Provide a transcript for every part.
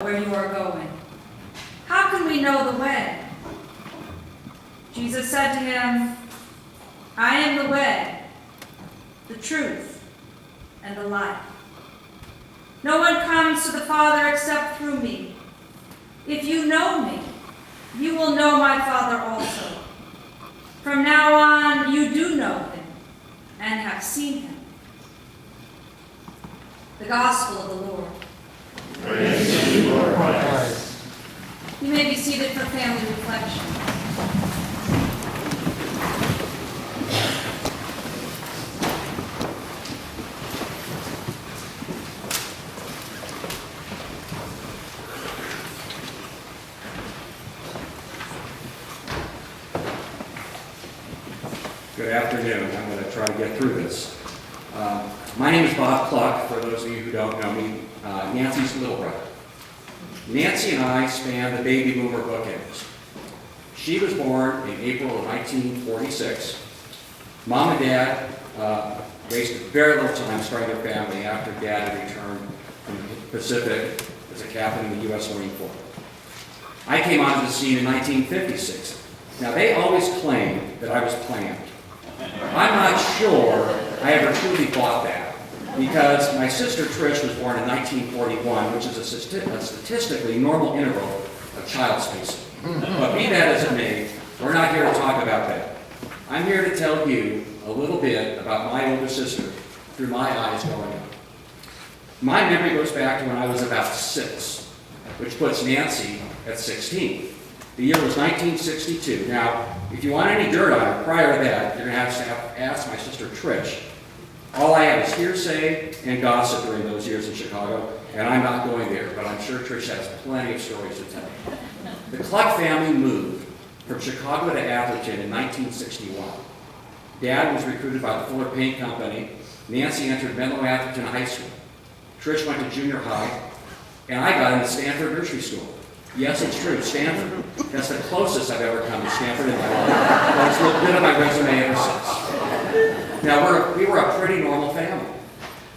where you are going. How can we know the way? Jesus said to him, I am the way, the truth, and the life. No one comes to the Father except through me. If you know me, you will know my Father also. From now on, you do know him and have seen him. The Gospel of the Lord. Praise to you, Lord Christ. You may be seated for family reflection. Good afternoon. I'm going to try to get through this. My name is Bob Cluck, for those of you who don't know me, Nancy's little brother. Nancy and I span the baby boomer bookends. She was born in April of 1946. Mom and Dad wasted very little time starting their family after Dad had returned from the Pacific as a captain in the U.S. Marine Corps. I came onto the scene in 1956. Now, they always claim that I was planned. I'm not sure I ever truly thought that, because my sister Trish was born in 1941, which is a statistically normal interval of child spacing. But be that as it may, we're not here to talk about that. I'm here to tell you a little bit about my older sister through my eyes growing up. My memory goes back to when I was about 6, which puts Nancy at 16. The year was 1962. Now, if you want any dirt on her prior to that, you're going to have to ask my sister Trish. All I have is hearsay and gossip during those years in Chicago, and I'm not going there, but I'm sure Trish has plenty of stories to tell. The Cluck family moved from Chicago to Atherton in 1961. Dad was recruited by the Fuller Paint Company. Nancy entered Menlo Atherton High School. Trish went to junior high, and I got into Stanford Nursery School. Yes, it's true, Stanford. That's the closest I've ever come to Stanford in my life. But it's looked good on my resume ever since. Now, we were a pretty normal family.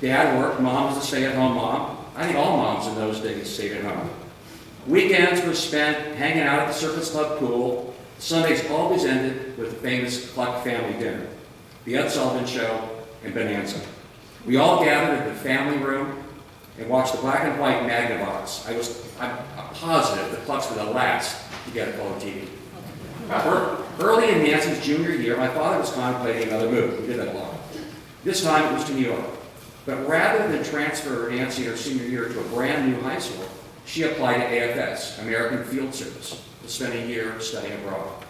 Dad worked, Mom was a stay-at-home mom. I think all moms in those days stayed at home. Weekends were spent hanging out at the Circus Club pool. Sundays always ended with the famous Cluck family dinner, the Ed Sullivan Show, and Bonanza. We all gathered in the family room and watched the black and white Magnavox. I'm positive the Clucks were the last to get a color TV. Early in Nancy's junior year, my father was contemplating another move. We did that a lot. This time it was to New York. But rather than transfer Nancy her senior year to a brand new high school, she applied to AFS, American Field Service, to spend a year studying abroad.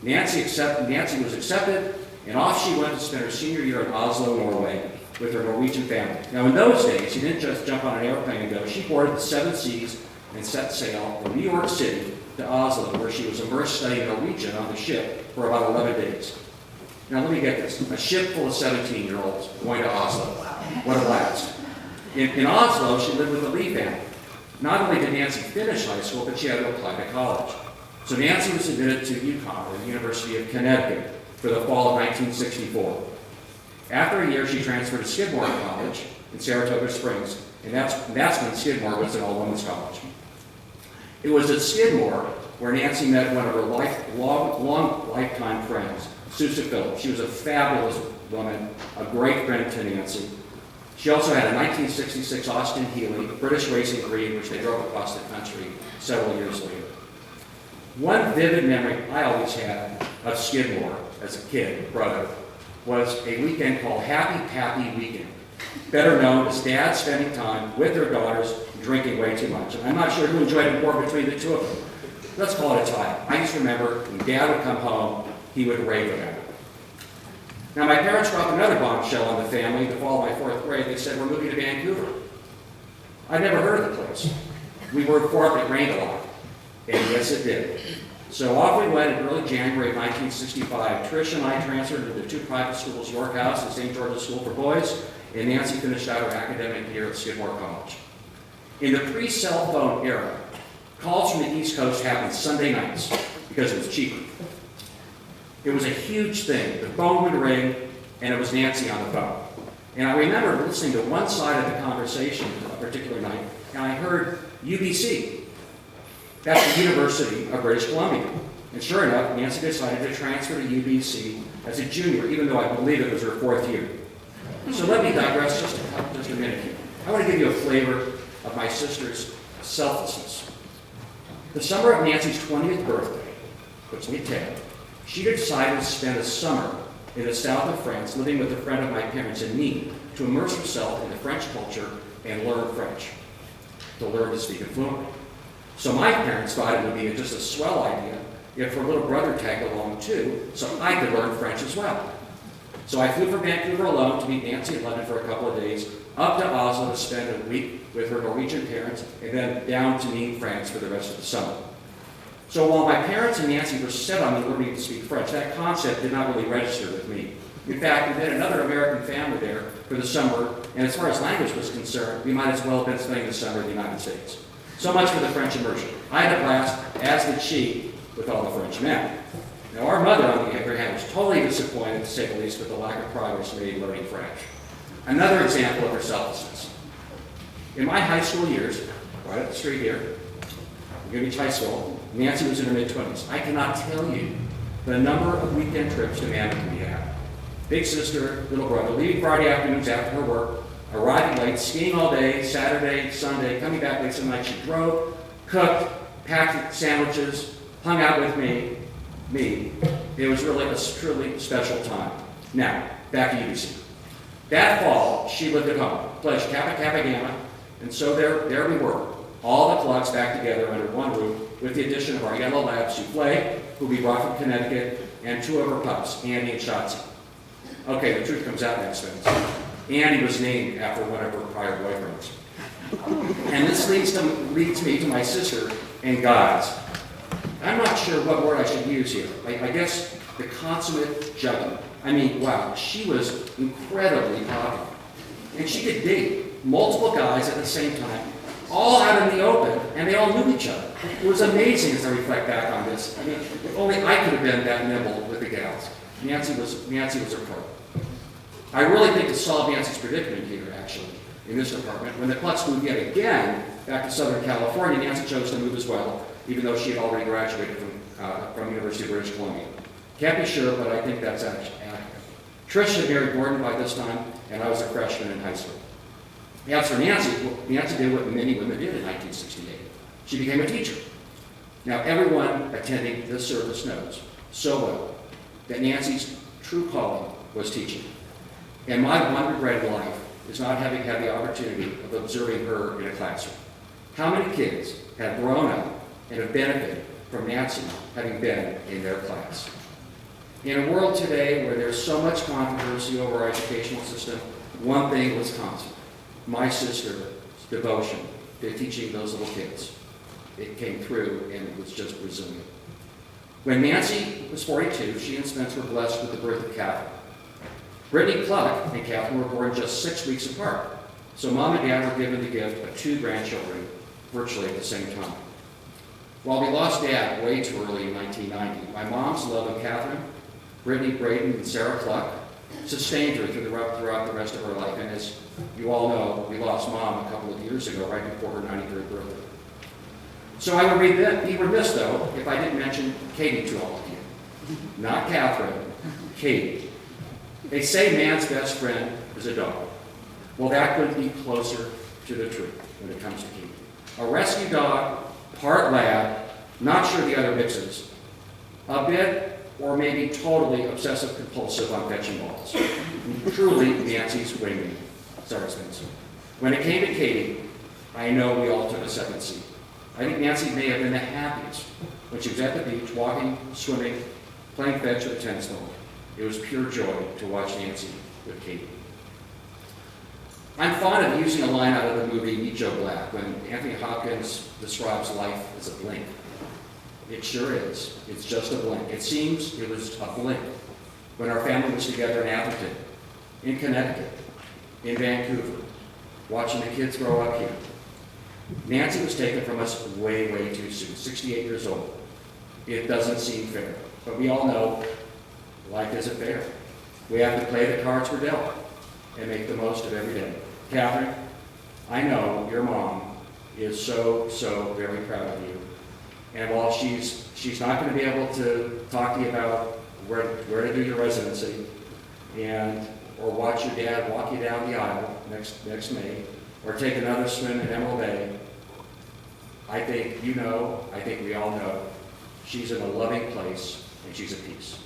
Nancy was accepted, and off she went to spend her senior year in Oslo, Norway, with her Norwegian family. Now, in those days, she didn't just jump on an airplane and go. She boarded the 7 seas and set sail from New York City to Oslo, where she was immersed studying Norwegian on the ship for about 11 days. Now, let me get this. A ship full of 17-year-olds going to Oslo. What a blast. In Oslo, she lived with the Lee family. Not only did Nancy finish high school, but she had to apply to college. So Nancy was admitted to UConn, or the University of Connecticut, for the fall of 1964. After a year, she transferred to Skidmore College in Saratoga Springs, and that's when Skidmore was an all-women's college. It was at Skidmore where Nancy met one of her long lifetime friends, Susan Phillips. She was a fabulous woman, a great friend to Nancy. She also had a 1966 Austin Healey British racing breed, which they drove across the country several years later. One vivid memory I always had of Skidmore as a kid, brother, was a weekend called Happy Pappy Weekend, better known as Dad spending time with their daughters drinking way too much. And I'm not sure who enjoyed it more between the two of them. Let's call it a tie. I just remember when Dad would come home, he would rave about it. Now, my parents dropped another bombshell on the family the fall of my 4th grade. They said, we're moving to Vancouver. I'd never heard of the place. We were informed it rained a lot. And yes, it did. So off we went in early January of 1965. Trish and I transferred to the 2 private schools, York House and St. George's School for Boys, and Nancy finished out her academic year at Skidmore College. In the pre-cell phone era, calls from the East Coast happened Sunday nights because it was cheaper. It was a huge thing. The phone would ring, and it was Nancy on the phone. And I remember listening to one side of the conversation a particular night, and I heard UBC. That's the University of British Columbia. And sure enough, Nancy decided to transfer to UBC as a junior, even though I believe it was her 4th year. So let me digress just a minute here. I want to give you a flavor of my sister's selflessness. The summer of Nancy's 20th birthday, which we tell, she decided to spend a summer in the south of France, living with a friend of my parents in Nîmes, to immerse herself in the French culture and learn French, to learn to speak it fluently. So my parents thought it would be just a swell idea if her little brother tagged along too, so I could learn French as well. So I flew from Vancouver alone to meet Nancy in London for a couple of days, up to Oslo to spend a week with her Norwegian parents, and then down to Nîmes, France for the rest of the summer. So while my parents and Nancy were set on me learning to speak French, that concept did not really register with me. In fact, we had another American family there for the summer, and as far as language was concerned, we might as well have been spending the summer in the United States. So much for the French immersion. I had a blast, as did she, with all the French men. Now, our mother, on the other hand, was totally disappointed, to say the least, with the lack of progress made learning French. Another example of her selflessness. In my high school years, right up the street here, Greenwich High School, Nancy was in her mid-20s. I cannot tell you the number of weekend trips to Mammoth we had. Big sister, little brother, leaving Friday afternoons after her work, arriving late, skiing all day, Saturday, Sunday, coming back late some night. She drove, cooked, packed sandwiches, hung out with me. It was really a truly special time. Now, back to UBC. That fall, she lived at home, pledged Kappa Kappa Gamma, and so there we were, all the Clucks back together under one roof, with the addition of our yellow lab Souffle, who we brought from Connecticut, and 2 of her pups, Andy and Shotzi. Okay, the truth comes out next, friends. Andy was named after one of her prior boyfriends. And this leads me to my sister and God's. I'm not sure what word I should use here. I guess the consummate juggler. I mean, wow, she was incredibly popular. And she could date multiple guys at the same time, all out in the open, and they all knew each other. It was amazing as I reflect back on this. I mean, if only I could have been that nimble with the gals. Nancy was a pro. I really think to solve Nancy's predicament here, actually, in this department, when the Clucks moved yet again back to Southern California, Nancy chose to move as well, even though she had already graduated from University of British Columbia. Can't be sure, but I think that's accurate. Trish had married Gordon by this time, and I was a freshman in high school. As for Nancy, Nancy did what many women did in 1968. She became a teacher. Now, everyone attending this service knows so well that Nancy's true calling was teaching. And my one regret in life is not having had the opportunity of observing her in a classroom. How many kids have grown up and have benefited from Nancy having been in their class? In a world today where there's so much controversy over our educational system, one thing was constant: my sister's devotion to teaching those little kids. It came through, and it was just resilient. When Nancy was 42, she and Spence were blessed with the birth of Catherine. Brittany Cluck and Catherine were born just 6 weeks apart, so Mom and Dad were given the gift of 2 grandchildren virtually at the same time. While we lost Dad way too early in 1990, my mom's love of Catherine, Brittany, Braden, and Sarah Cluck sustained her throughout the rest of her life. And as you all know, we lost Mom a couple of years ago, right before her 93rd birthday. So I would be remiss, though, if I didn't mention Katie to all of you. Not Catherine, Katie. They say man's best friend is a dog. Well, that couldn't be closer to the truth when it comes to Katie. A rescue dog, part lab, not sure the other mixes, a bit or maybe totally obsessive-compulsive on fetching balls. Truly Nancy's wingman. Sorry, Spencer. When it came to Katie, I know we all took a second seat. I think Nancy may have been the happiest when she was at the beach, walking, swimming, playing fetch with a tennis ball. It was pure joy to watch Nancy with Katie. I'm fond of using a line out of the movie Meet Joe Black when Anthony Hopkins describes life as a blink. It sure is. It's just a blink. It seems it was a blink when our family was together in Atherton, in Connecticut, in Vancouver, watching the kids grow up here. Nancy was taken from us way, way too soon, 68 years old. It doesn't seem fair, but we all know life isn't fair. We have to play the cards we're dealt and make the most of every day. Catherine, I know your mom is so, so very proud of you. And while she's not going to be able to talk to you about where to do your residency, or watch your dad walk you down the aisle next May, or take another swim in Emerald Bay, I think you know, I think we all know, she's in a loving place and she's at peace.